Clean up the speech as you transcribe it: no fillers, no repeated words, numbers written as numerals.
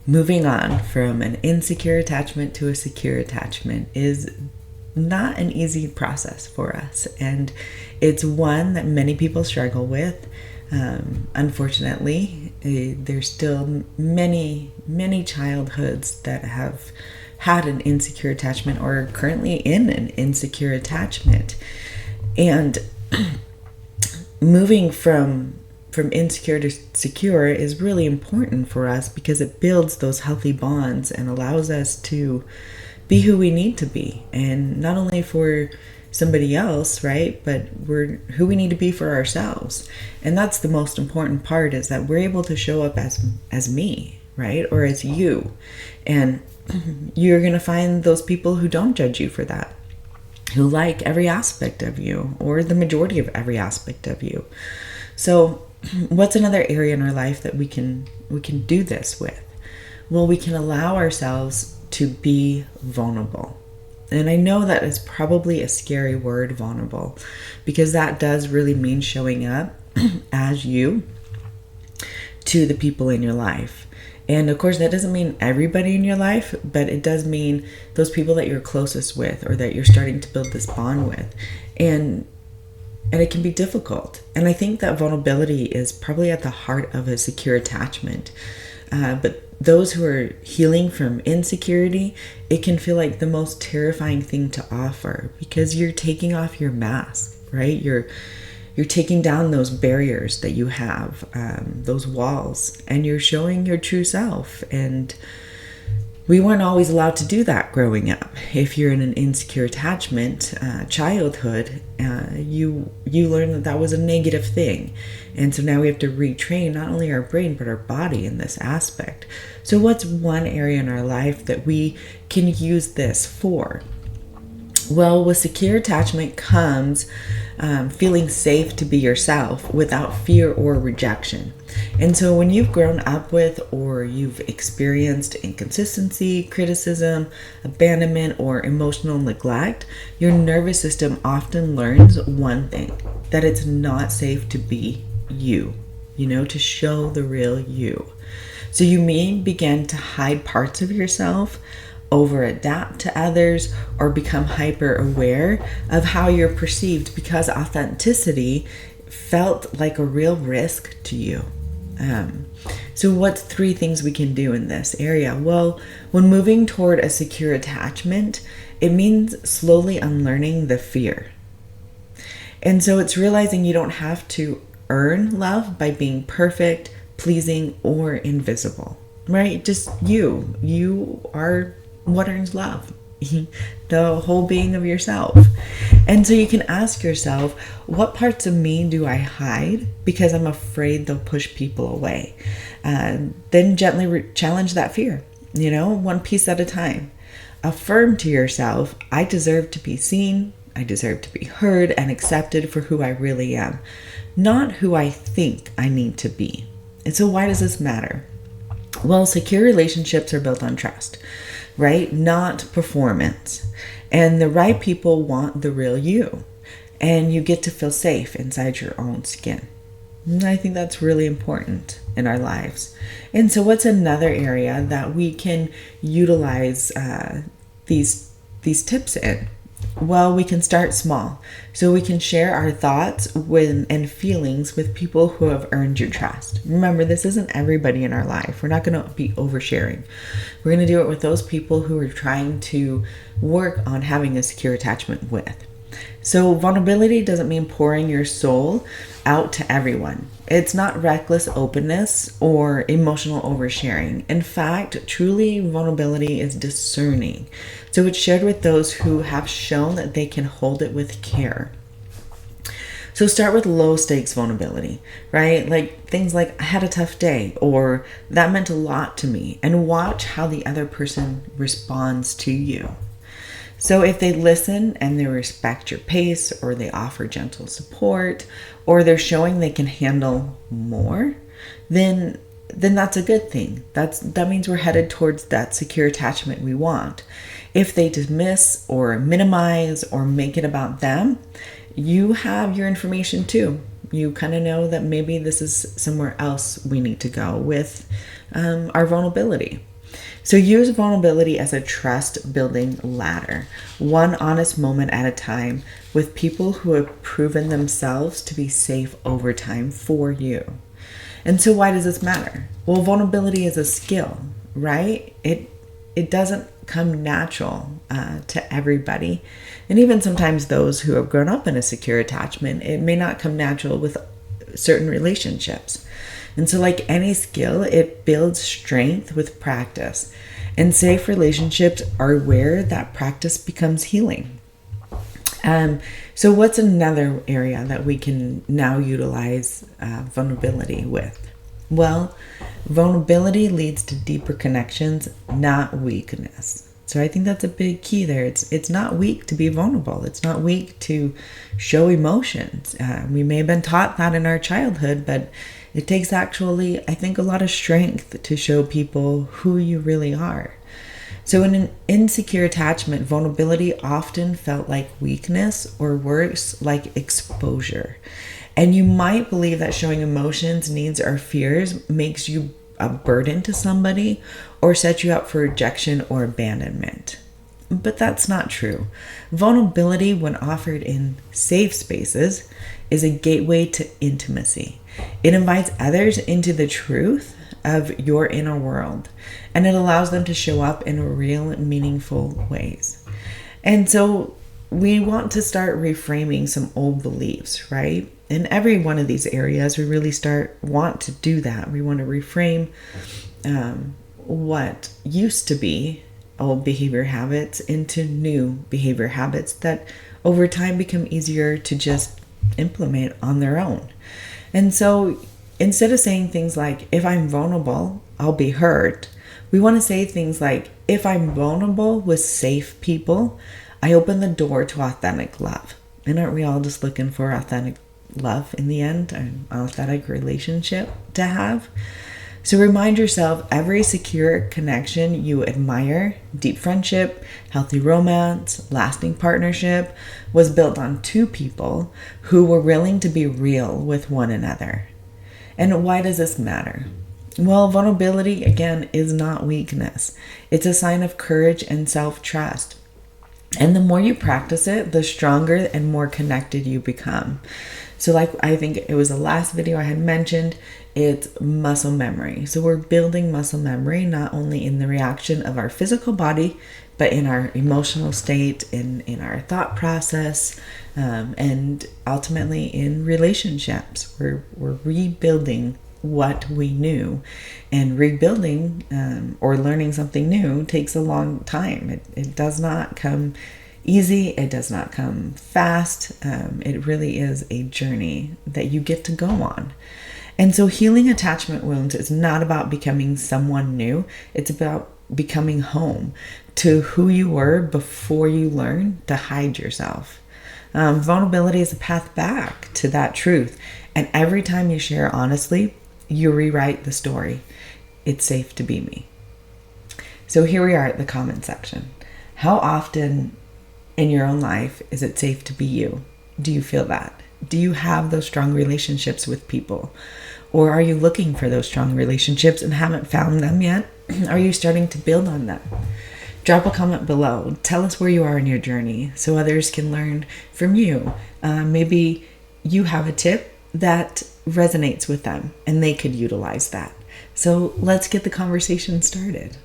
moving on from an insecure attachment to a secure attachment is not an easy process for us. And it's one that many people struggle with. Unfortunately, there's still many childhoods that have had an insecure attachment or are currently in an insecure attachment. And moving from insecure to secure is really important for us because it builds those healthy bonds and allows us to be who we need to be. And not only for somebody else, right, but we're who we need to be for ourselves. And that's the most important part, is that we're able to show up as me, right, or as you. And you're going to find those people who don't judge you for that, who like every aspect of you, or the majority of every aspect of you. So what's another area in our life that we can do this with? Well, we can allow ourselves to be vulnerable. And I know that is probably a scary word, vulnerable, because that does really mean showing up as you to the people in your life. And of course, that doesn't mean everybody in your life, but it does mean those people that you're closest with, or that you're starting to build this bond with. And it can be difficult. And I think that vulnerability is probably at the heart of a secure attachment. But those who are healing from insecurity, it can feel like the most terrifying thing to offer, because you're taking off your mask, right? You're taking down those barriers that you have, those walls, and you're showing your true self. And we weren't always allowed to do that growing up. If you're in an insecure attachment, childhood, you learn that was a negative thing. And so now we have to retrain not only our brain, but our body in this aspect. So what's one area in our life that we can use this for? Well, with secure attachment comes feeling safe to be yourself without fear or rejection. And so when you've grown up with, or you've experienced inconsistency, criticism, abandonment, or emotional neglect, your nervous system often learns one thing: that it's not safe to be you, to show the real you. So you may begin to hide parts of yourself, over adapt to others, or become hyper aware of how you're perceived, because authenticity felt like a real risk to you. So what's 3 things we can do in this area? Well, when moving toward a secure attachment, it means slowly unlearning the fear. And so it's realizing you don't have to earn love by being perfect, pleasing, or invisible, right? Just you are what earns love, the whole being of yourself. And so you can ask yourself, what parts of me do I hide because I'm afraid they'll push people away? Then gently challenge that fear, one piece at a time. Affirm to yourself, I deserve to be seen, I deserve to be heard and accepted for who I really am, not who I think I need to be. And so why does this matter? Well, secure relationships are built on trust, right? Not performance. And the right people want the real you. And you get to feel safe inside your own skin. And I think that's really important in our lives. And so what's another area that we can utilize these tips in? Well, we can start small. So we can share our thoughts and feelings with people who have earned your trust. Remember, this isn't everybody in our life. We're not going to be oversharing. We're going to do it with those people who are trying to work on having a secure attachment with. So vulnerability doesn't mean pouring your soul out to everyone. It's not reckless openness or emotional oversharing. In fact, truly vulnerability is discerning. So it's shared with those who have shown that they can hold it with care. So start with low stakes vulnerability, right? Like things like, I had a tough day, or that meant a lot to me, and watch how the other person responds to you. So if they listen and they respect your pace, or they offer gentle support, or they're showing they can handle more, then that's a good thing. That means we're headed towards that secure attachment we want. If they dismiss or minimize or make it about them, you have your information too. You kind of know that maybe this is somewhere else we need to go with our vulnerability. So use vulnerability as a trust building ladder, one honest moment at a time, with people who have proven themselves to be safe over time for you. And so why does this matter? Well, vulnerability is a skill, right? It doesn't come natural to everybody. And even sometimes those who have grown up in a secure attachment, it may not come natural with certain relationships. And so like any skill, it builds strength with practice. And safe relationships are where that practice becomes healing. So what's another area that we can now utilize vulnerability with? Well, vulnerability leads to deeper connections, not weakness. So I think that's a big key there. It's not weak to be vulnerable. It's not weak to show emotions. We may have been taught that in our childhood, but it takes actually, I think, a lot of strength to show people who you really are. So in an insecure attachment, vulnerability often felt like weakness, or worse, like exposure. And you might believe that showing emotions, needs, or fears makes you a burden to somebody or set you up for rejection or abandonment. But that's not true. Vulnerability, when offered in safe spaces, is a gateway to intimacy. It invites others into the truth of your inner world, and it allows them to show up in real, meaningful ways. And so we want to start reframing some old beliefs, right? In every one of these areas, we really want to do that. We want to reframe what used to be old behavior habits into new behavior habits that over time become easier to just implement on their own. And so instead of saying things like, if I'm vulnerable, I'll be hurt, we want to say things like, if I'm vulnerable with safe people, I open the door to authentic love. And aren't we all just looking for authentic love in the end, an authentic relationship to have? So remind yourself, every secure connection you admire, deep friendship, healthy romance, lasting partnership, was built on two people who were willing to be real with one another. And why does this matter? Well, vulnerability, again, is not weakness. It's a sign of courage and self-trust. And the more you practice it, the stronger and more connected you become. So like I think it was the last video I had mentioned, it's muscle memory. So we're building muscle memory not only in the reaction of our physical body, but in our emotional state, in our thought process, and ultimately in relationships. We're rebuilding what we knew, and rebuilding or learning something new takes a long time. It does not come easy. It does not come fast. It really is a journey that you get to go on. And so healing attachment wounds is not about becoming someone new. It's about becoming home to who you were before you learned to hide yourself. Vulnerability is a path back to that truth. And every time you share honestly, you rewrite the story. It's safe to be me. So here we are at the comment section. How often in your own life is it safe to be you? Do you feel that? Do you have those strong relationships with people? Or are you looking for those strong relationships and haven't found them yet? Are you starting to build on them? Drop a comment below. Tell us where you are in your journey so others can learn from you. Maybe you have a tip that resonates with them and they could utilize that. So let's get the conversation started.